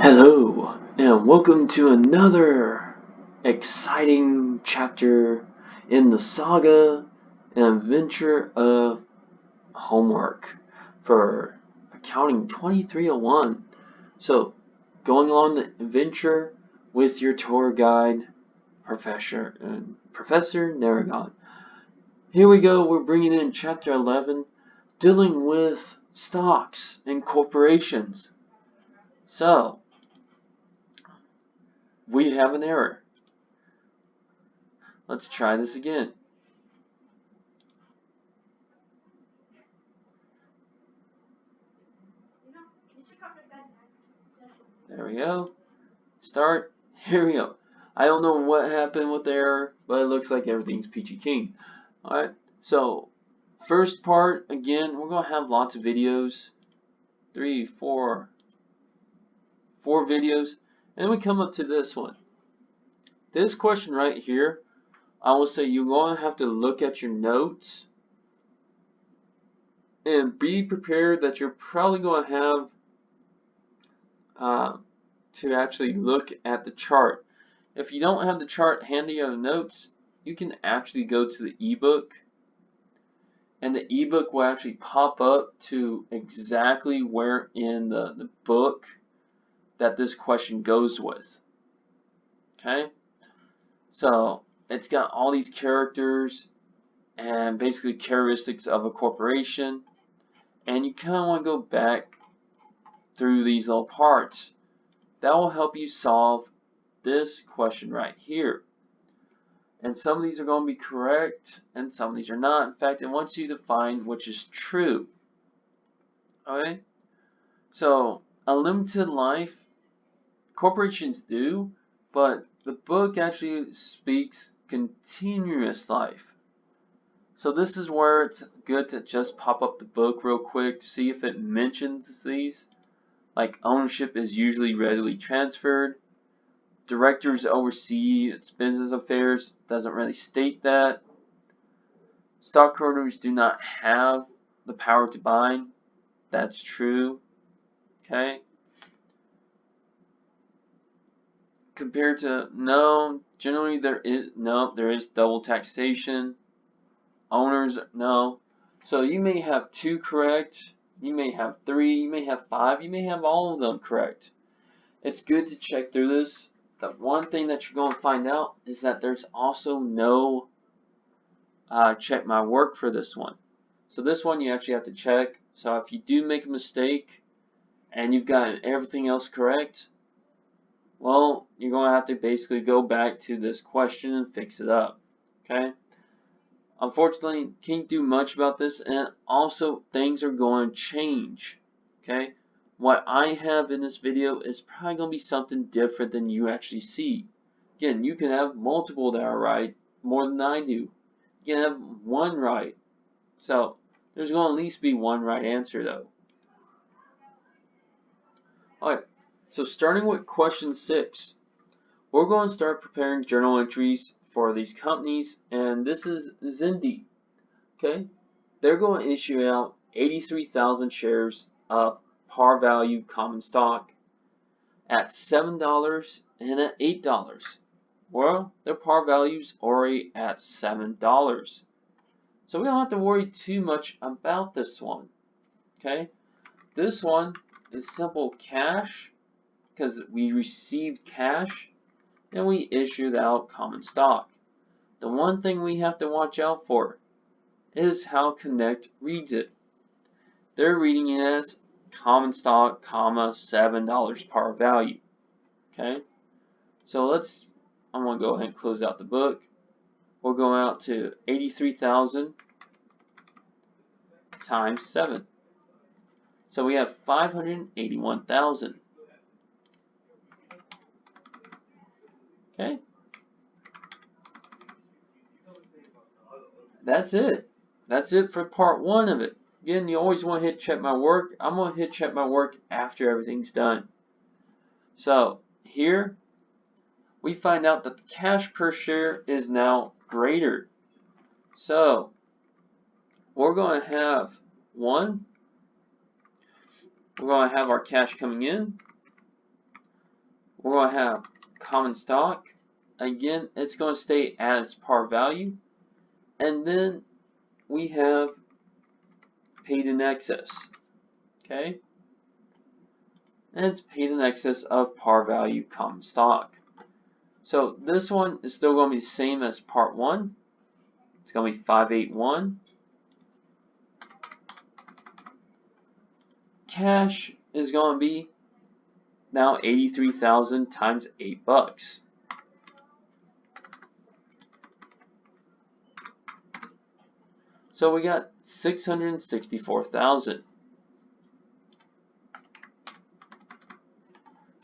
Hello, and welcome to another exciting chapter in the saga and adventure of homework for accounting 2301. So, going on the adventure with your tour guide, Professor Naragon. Here we go, we're bringing in chapter 11, dealing with stocks and corporations. So, we have an error. Let's try this again. There we go. Start. Here we go. I don't know what happened with the error, but it looks like everything's peachy keen. Alright, so first part, again, we're going to have lots of videos. 4 videos. And we come up to this one. This question right here, I will say you're going to have to look at your notes and be prepared that you're probably going to have to actually look at the chart. If you don't have the chart handy on the notes, you can actually go to the ebook, and the ebook will actually pop up to exactly where in the book that this question goes with. Okay, so it's got all these characters and basically characteristics of a corporation, and you kind of want to go back through these little parts. That will help you solve this question right here. And some of these are going to be correct and some of these are not. In fact, it wants you to find which is true. Okay? So, a limited life, corporations do, but the book actually speaks continuous life. So this is where it's good to just pop up the book real quick, see if it mentions these. Like ownership is usually readily transferred. Directors oversee its business affairs, doesn't really state that. Stockholders do not have the power to bind, that's true. Okay. Compared to no, generally there is double taxation. Owners, no. So you may have 2 correct, you may have 3, you may have 5, you may have all of them correct. It's good to check through this. The one thing that you're going to find out is that there's also no check my work for this one. So this one you actually have to check. So if you do make a mistake and you've got everything else correct, well, you're going to have to basically go back to this question and fix it up. Okay? Unfortunately, can't do much about this, and also things are going to change. Okay? What I have in this video is probably going to be something different than you actually see. Again, you can have multiple that are right, more than I do. You can have 1 right. So, there's going to at least be 1 right answer though. Alright, so starting with question 6, we're going to start preparing journal entries for these companies, and this is Zindi. Okay? They're going to issue out 83,000 shares of par value common stock at $7 and at $8. Well, their par value's already at $7. So we don't have to worry too much about this one. Okay? This one is simple cash because we received cash and we issued out common stock. The one thing we have to watch out for is how Connect reads it. They're reading it as common stock, comma, $7 par value. Okay, so I'm going to go ahead and close out the book. We'll go out to 83,000 times 7. So we have 581,000. Okay, that's it. That's it for part 1 of it. Again, you always want to hit check my work. I'm going to hit check my work after everything's done. So here we find out that the cash per share is now greater. So we're going to have we're going to have our cash coming in. we're going to have common stock. Again, it's going to stay as par value. And then we have paid in excess. Okay? And it's paid in excess of par value common stock. So this one is still going to be the same as part 1. It's going to be 581. Cash is going to be now 83,000 times $8. So we got 664,000.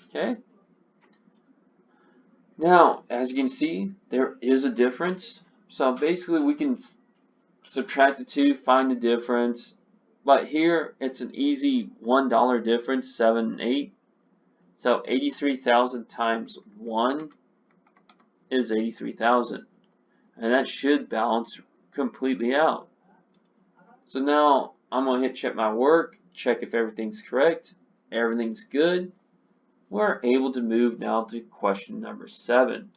Okay. Now, as you can see, there is a difference. So basically, we can subtract the two, find the difference. But here, it's an easy $1 difference, 7 and 8. So 83,000 times 1 is 83,000. And that should balance completely out. So now, I'm going to hit check my work, check if everything's correct. Everything's good. We're able to move now to question number 7.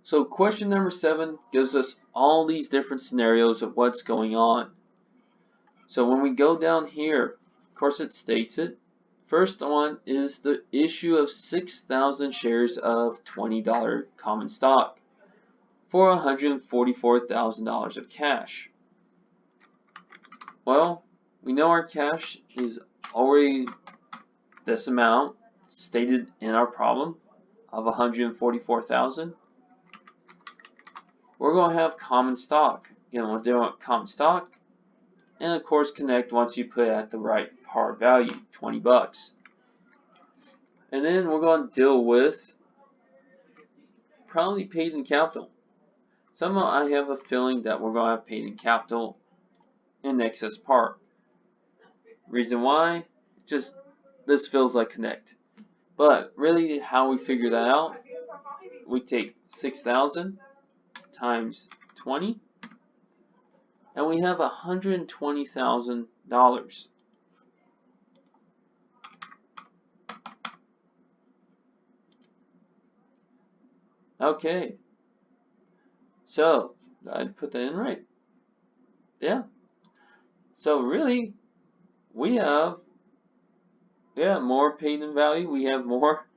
So question number 7 gives us all these different scenarios of what's going on. So when we go down here, of course it states it. First one is the issue of 6,000 shares of $20 common stock for $144,000 of cash. Well, we know our cash is already this amount stated in our problem of 144,000. We're going to have common stock. Again, we're doing common stock, and of course connect once you put it at the right par value, $20. And then we're going to deal with probably paid in capital. Somehow I have a feeling that we're going to have paid in capital in excess par. Reason why? Just this feels like connect. But really how we figure that out, we take 6,000 times 20 and we have $120,000. Okay. So, I'd put that in right. Yeah. So really we have more paid in value. We have more.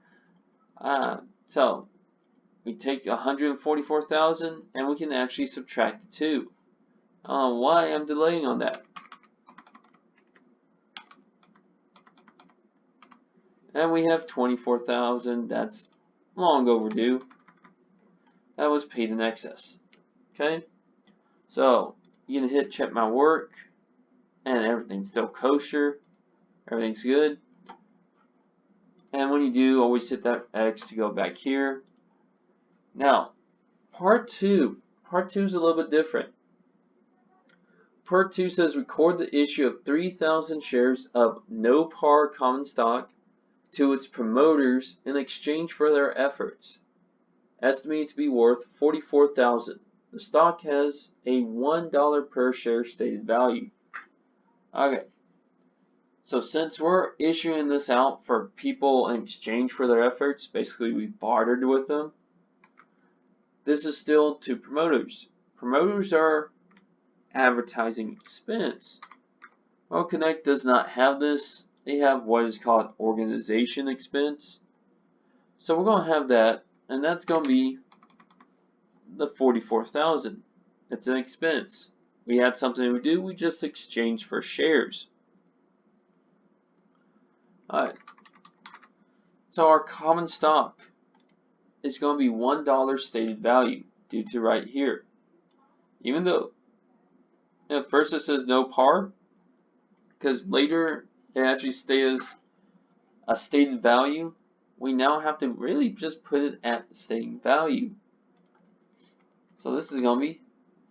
So we take 144,000 and we can actually subtract the 2. I don't know why I'm delaying on that. And we have 24,000. That's long overdue. That was paid in excess. Okay. So you can hit check my work and everything's still kosher. Everything's good. And when you do, always hit that X to go back here. Now, part 2. Part 2 is a little bit different. Part 2 says record the issue of 3,000 shares of no par common stock to its promoters in exchange for their efforts. Estimated to be worth $44,000. The stock has a $1 per share stated value. Okay. So since we're issuing this out for people in exchange for their efforts, basically we bartered with them, this is still to promoters. Promoters are advertising expense. Well, Connect does not have this. They have what is called organization expense. So we're going to have that, and that's going to be the $44,000. It's an expense. We had something to do, we just exchanged for shares. Alright, so our common stock is going to be $1 stated value due to right here. Even though at first it says no par, because later it actually states a stated value, we now have to really just put it at the stated value. So this is going to be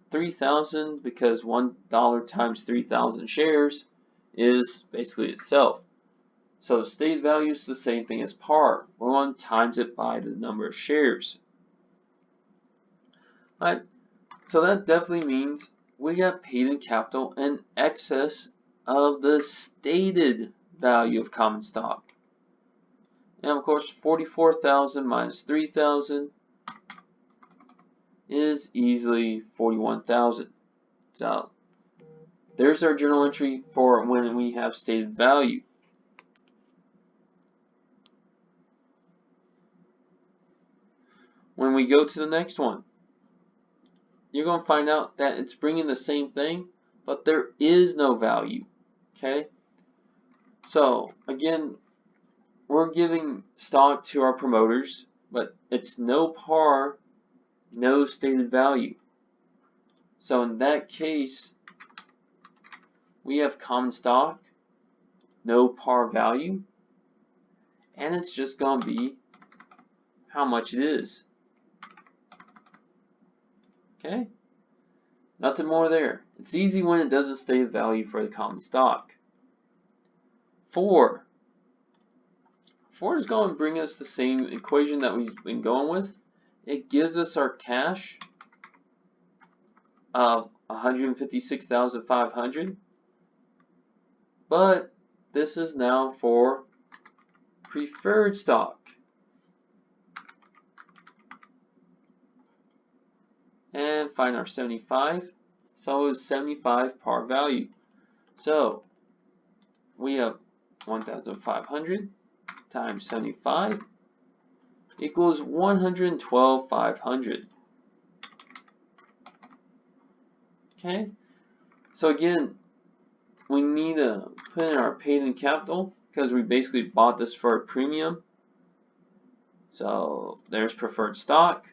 3,000 because $1 times 3,000 shares is basically itself. So the stated value is the same thing as par. We're going to times it by the number of shares. Alright, so that definitely means we got paid in capital in excess of the stated value of common stock. And of course, 44,000 minus 3,000 is easily 41,000. So there's our journal entry for when we have stated value. When we go to the next one, you're going to find out that it's bringing the same thing, but there is no value. Okay? So again, we're giving stock to our promoters, but it's no par, no stated value. So in that case, we have common stock, no par value, and it's just going to be how much it is. Okay? Nothing more there. It's easy when it doesn't state a value for the common stock. 4 is going to bring us the same equation that we've been going with. It gives us our cash of 156,500, but this is now for preferred stock. And find our 75. So it's 75 par value. So we have 1,500 times 75 equals 112,500. Okay. So again, we need to put in our paid-in capital because we basically bought this for a premium. So there's preferred stock.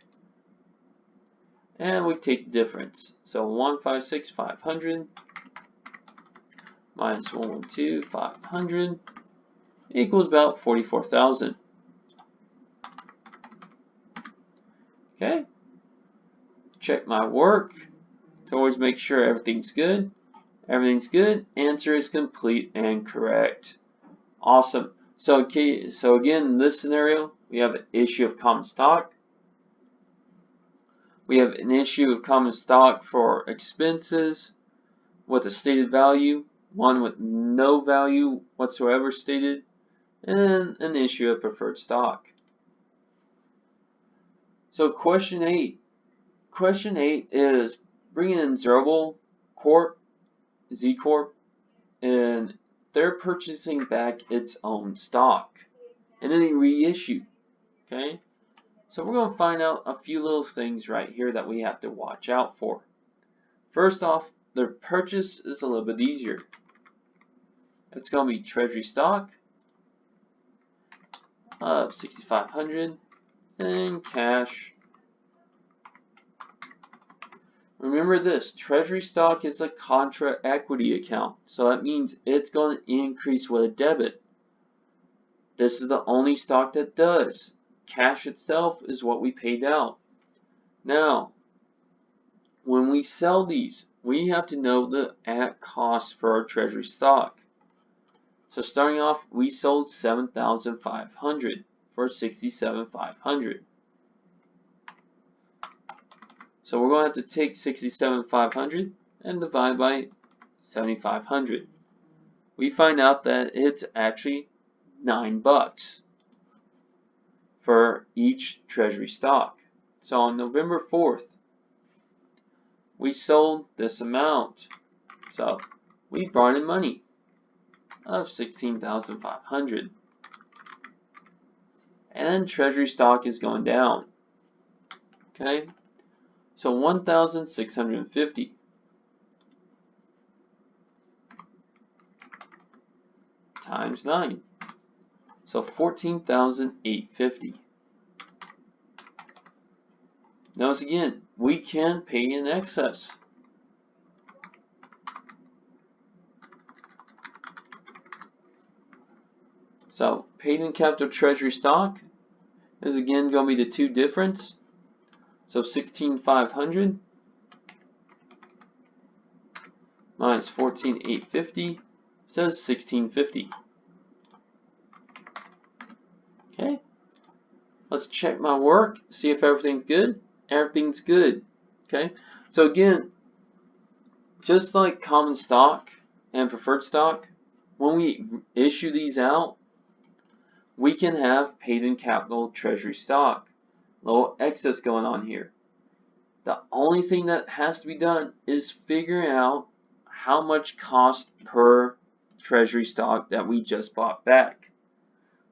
And we take the difference. So 156,500 minus 112,500 equals about 44,000. Okay. Check my work to always make sure everything's good. Everything's good. Answer is complete and correct. Awesome. So again, in this scenario, we have an issue of common stock. We have an issue of common stock for expenses with a stated value, one with no value whatsoever stated, and an issue of preferred stock. So question 8. Question 8 is bringing in Zerbal Corp, Z Corp, and they're purchasing back its own stock, and then they reissue. Okay. So we're going to find out a few little things right here that we have to watch out for. First off, their purchase is a little bit easier. It's going to be treasury stock of 6,500 and cash. Remember this, treasury stock is a contra equity account, so that means it's going to increase with a debit. This is the only stock that does. Cash itself is what we paid out. Now, when we sell these, we have to know the at cost for our treasury stock. So starting off, we sold 7,500 for 67,500. So we're going to have to take 67,500 and divide by 7,500. We find out that it's actually $9 for each treasury stock. So on November 4th, we sold this amount. So we brought in money of 16,500. And then treasury stock is going down. Okay? So 1,650 times 9. So 14,850. Notice again, we can pay in excess. So paid in capital treasury stock is again going to be the two difference. So 16,500 minus 14,850 says 1650. Okay, let's check my work, see if everything's good. Everything's good. Okay, so again, just like common stock and preferred stock, when we issue these out, we can have paid in capital treasury stock. Little excess going on here. The only thing that has to be done is figuring out how much cost per treasury stock that we just bought back.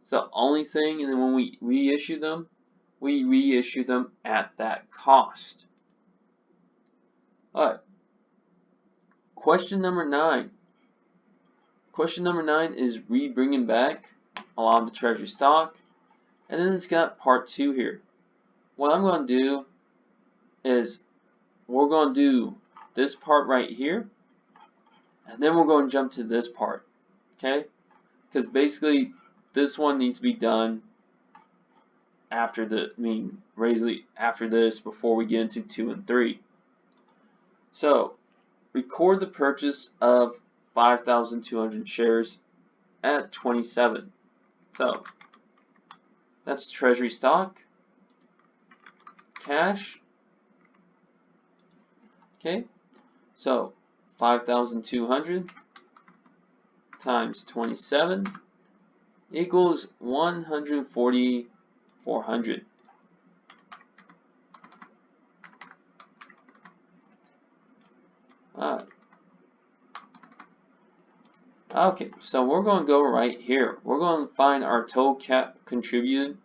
It's the only thing, and then when we reissue them at that cost. Alright. Question number 9. Question number 9 is bringing back a lot of the treasury stock. And then it's got part 2 here. What I'm going to do is we're going to do this part right here. And then we're going to jump to this part. Okay? Because basically this one needs to be done after after this before we get into 2 and 3. So, record the purchase of 5,200 shares at 27. So, that's treasury stock, cash. Okay, so 5,200 times 27 equals 140,400. Okay, so we're going to go right here. We're going to find our total cap contributed,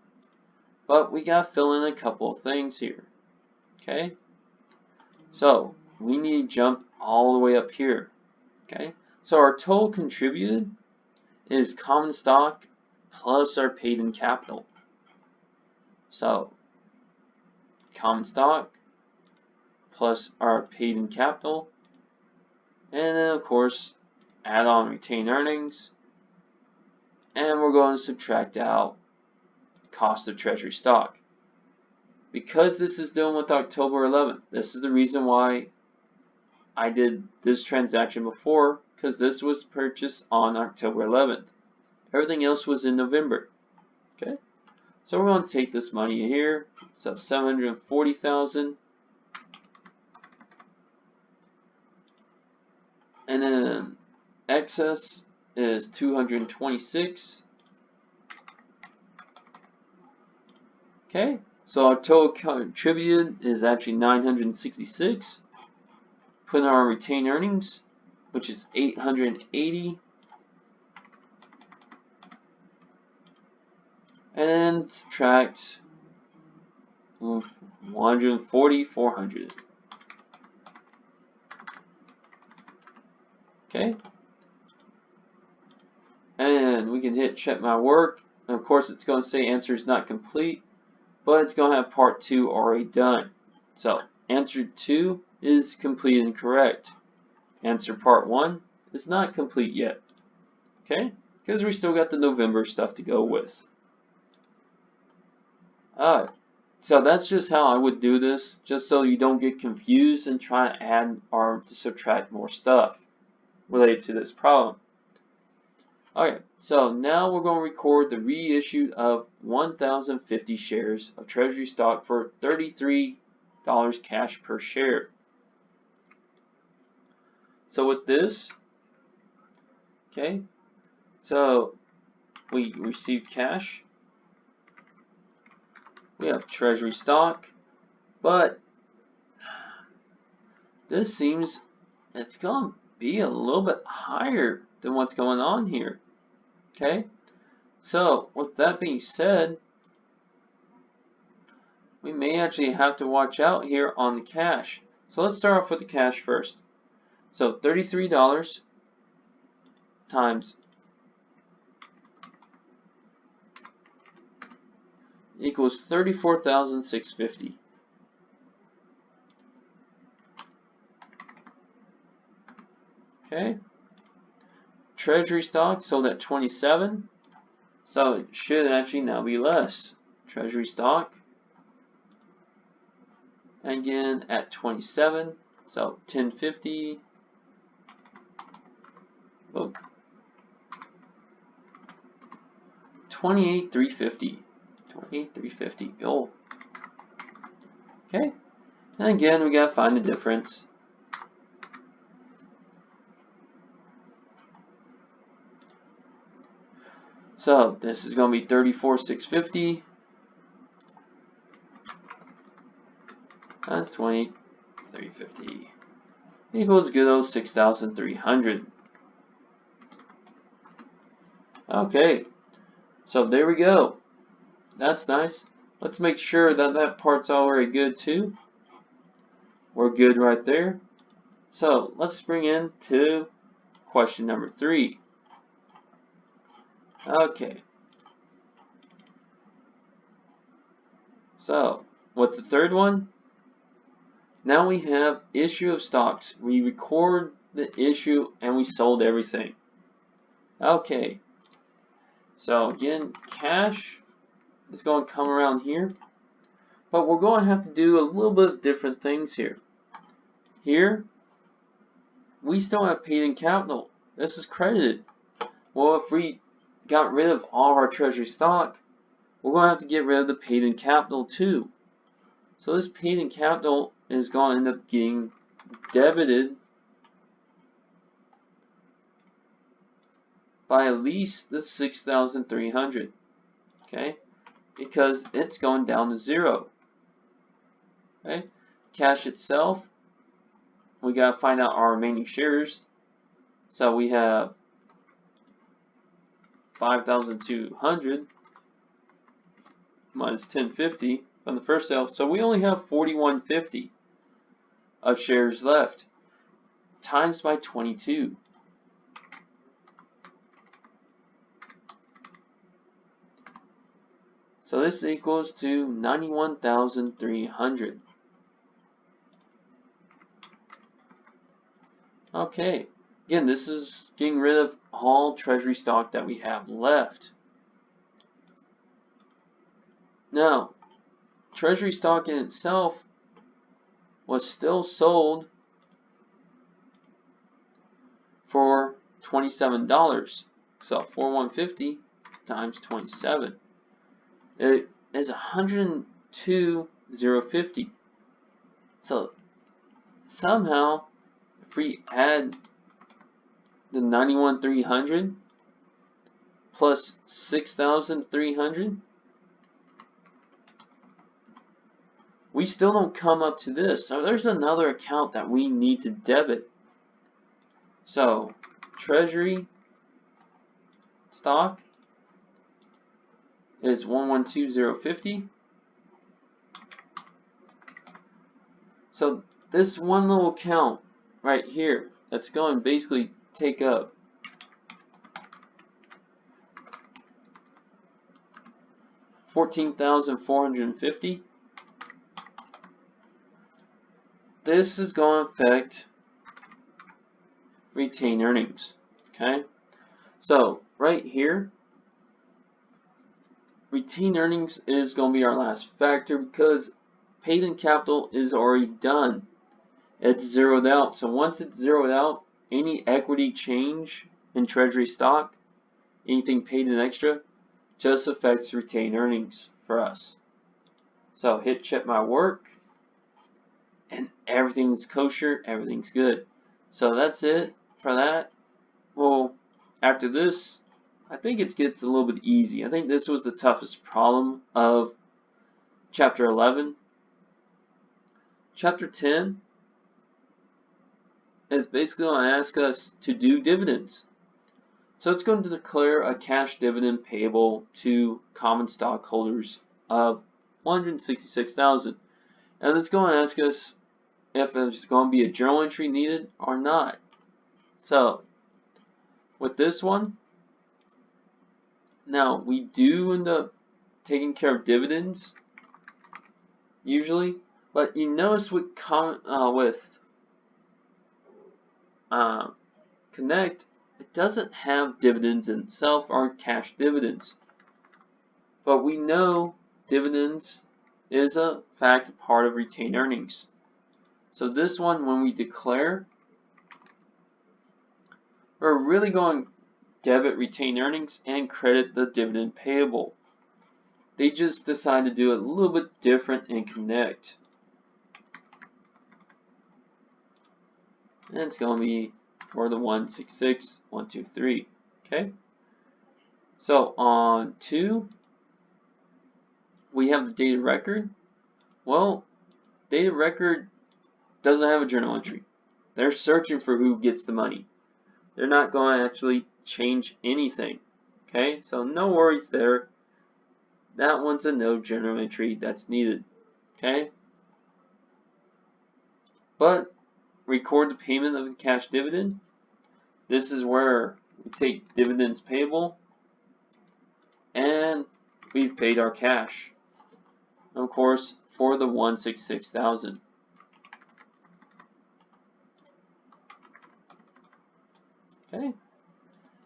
but we got to fill in a couple of things here. Okay, so we need to jump all the way up here. Okay, so our total contributed is common stock plus our paid in capital. So common stock plus our paid in capital, and then of course add on retained earnings, and we're going to subtract out cost of treasury stock. Because this is dealing with October 11th, this is the reason why I did this transaction before, because this was purchased on October 11th. Everything else was in November. Okay, so we're going to take this money here, so 740,000, and then excess is 226. Okay, so our total contributed is actually 966. Put in our retained earnings, which is 880. And then subtract 140,400. Okay. And we can hit check my work. And of course it's going to say answer is not complete, but it's going to have part 2 already done. So answer 2 is complete and correct. Answer part 1 is not complete yet. Okay? Because we still got the November stuff to go with. Alright. So that's just how I would do this, just so you don't get confused and try to add or to subtract more stuff related to this problem. Okay, so now we're going to record the reissue of 1,050 shares of treasury stock for $33 cash per share. So with this, okay, so we receive cash, we have treasury stock, but this seems it's going to be a little bit higher than what's going on here. Okay, so with that being said, we may actually have to watch out here on the cash. So let's start off with the cash first. So $33 times equals 34,650. Okay. Treasury stock sold at 27, so it should actually now be less. Treasury stock again at 27, so 1050. Oh, 28,350. 28,350. Go. Okay, and again we gotta find the difference. So this is going to be 34,650 times 20, 350 equals good old 6,300. Okay, so there we go. That's nice. Let's make sure that that part's already good too. We're good right there. So let's bring in to question number 3. Okay. So with the third one, now we have issue of stocks. We record the issue and we sold everything. Okay. So again, cash is going to come around here. But we're going to have to do a little bit of different things here. Here, we still have paid in capital. This is credited. Well, if we got rid of all of our treasury stock, we're going to have to get rid of the paid in capital too. So this paid in capital is going to end up getting debited by at least the 6,300. Okay, because it's going down to 0. Okay, cash itself, we got to find out our remaining shares. So we have 5,200 minus 1050 from the first sale. So we only have 4,150 of shares left, times by 22. So this equals to 91,300. Okay, again, this is getting rid of all treasury stock that we have left. Now, treasury stock in itself was still sold for $27. So 4,150 times 27. It is 102,050. So somehow, if we add the 91,300 plus 6,300, we still don't come up to this. So there's another account that we need to debit. So treasury stock is 112,050. So this one little account right here, that's going to basically take up $14,450. This is going to affect retained earnings. Okay, so right here, retained earnings is going to be our last factor because paid in capital is already done. It's zeroed out. So once it's zeroed out, any equity change in treasury stock, anything paid in extra, just affects retained earnings for us. So hit check my work, and everything's kosher, everything's good. So that's it for that. Well, after this, I think it gets a little bit easy. I think this was the toughest problem of chapter 11. Chapter 10 is basically going to ask us to do dividends. So it's going to declare a cash dividend payable to common stockholders of $166,000. And it's going to ask us if there's going to be a journal entry needed or not. So with this one, now we do end up taking care of dividends usually, but you notice with Connect, it doesn't have dividends in itself or cash dividends. But we know dividends is a fact part of retained earnings. So this one, when we declare, we're really going to debit retained earnings and credit the dividend payable. They just decide to do it a little bit different in Connect. And it's going to be for the 166, 123. Okay? So on 2, we have the data record. Well, data record doesn't have a journal entry. They're searching for who gets the money. They're not going to actually change anything. Okay, so no worries there. That one's a no journal entry that's needed. Okay, but record the payment of the cash dividend. This is where we take dividends payable, and we've paid our cash. Of course, for the 166,000. Okay,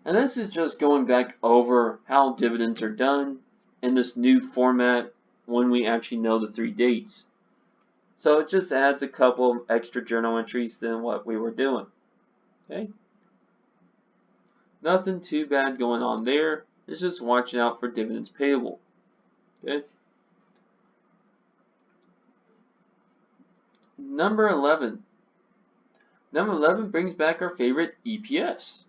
and this is just going back over how dividends are done in this new format when we actually know the 3 dates. So it just adds a couple of extra journal entries than what we were doing. Okay, nothing too bad going on there. It's just watching out for dividends payable. Okay. Number 11. Number 11 brings back our favorite EPS.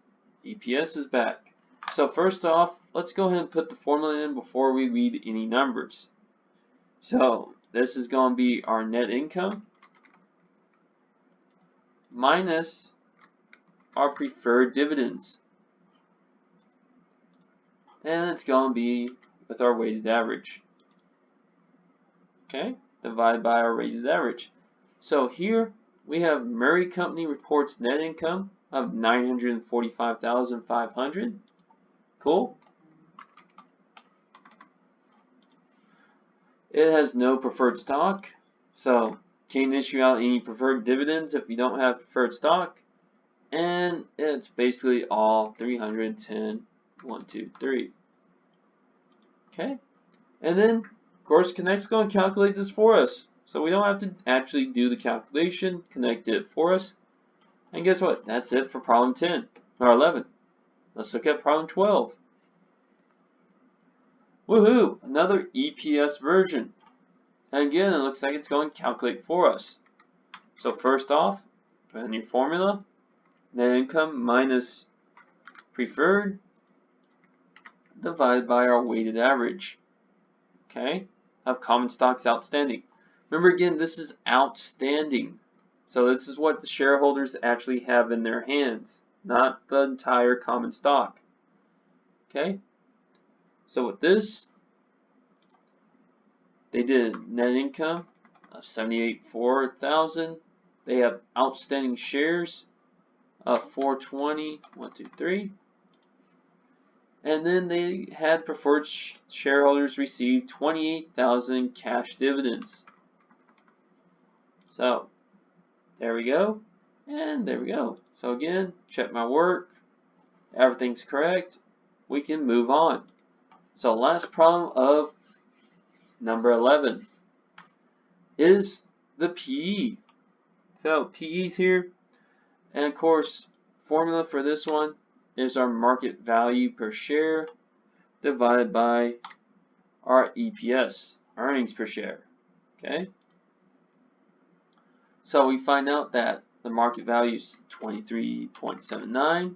EPS is back. So first off, let's go ahead and put the formula in before we read any numbers. So this is going to be our net income minus our preferred dividends. And it's going to be with our weighted average. Okay, divided by our weighted average. So here we have Murray Company reports net income of $945,500. Cool. It has no preferred stock, so can't issue out any preferred dividends if you don't have preferred stock. And it's basically all 310, 1, 2, 3. Okay, and then of course Connect's going to calculate this for us, so we don't have to actually do the calculation. Connect did it for us, and guess what? That's it for problem 10 or 11. Let's look at problem 12. Woohoo! Another EPS version. And again, it looks like it's going to calculate for us. So first off, put in your formula, net income minus preferred divided by our weighted average. Okay, of common stocks outstanding. Remember again, this is outstanding. So this is what the shareholders actually have in their hands, not the entire common stock. Okay, so with this, they did net income of $78,400. They have outstanding shares of 420, 1, 2, 3. And then they had preferred shareholders receive 28,000 cash dividends. So there we go, and there we go. So again, check my work. Everything's correct. We can move on. So last problem of number 11 is the PE. So PE's here, and of course, formula for this one is our market value per share divided by our EPS, earnings per share. Okay, so we find out that the market value is 23.79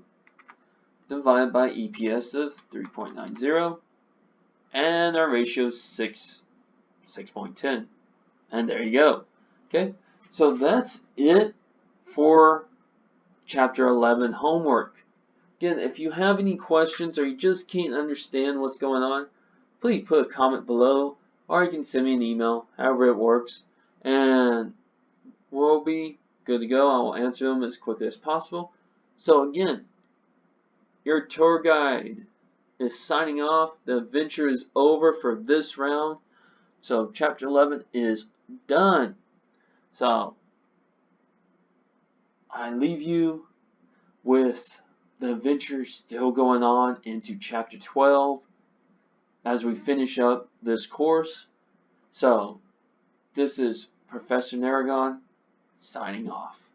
divided by EPS of 3.90, and our ratio is 6.10, and there you go. Okay, so that's it for chapter 11 homework. Again, if you have any questions or you just can't understand what's going on, please put a comment below, or you can send me an email, however it works, and we'll be good to go. I will answer them as quickly as possible. So again, your tour guide is signing off. The adventure is over for this round. So chapter 11 is done. So I leave you with the adventure still going on into chapter 12 as we finish up this course. So this is Professor Naragon signing off.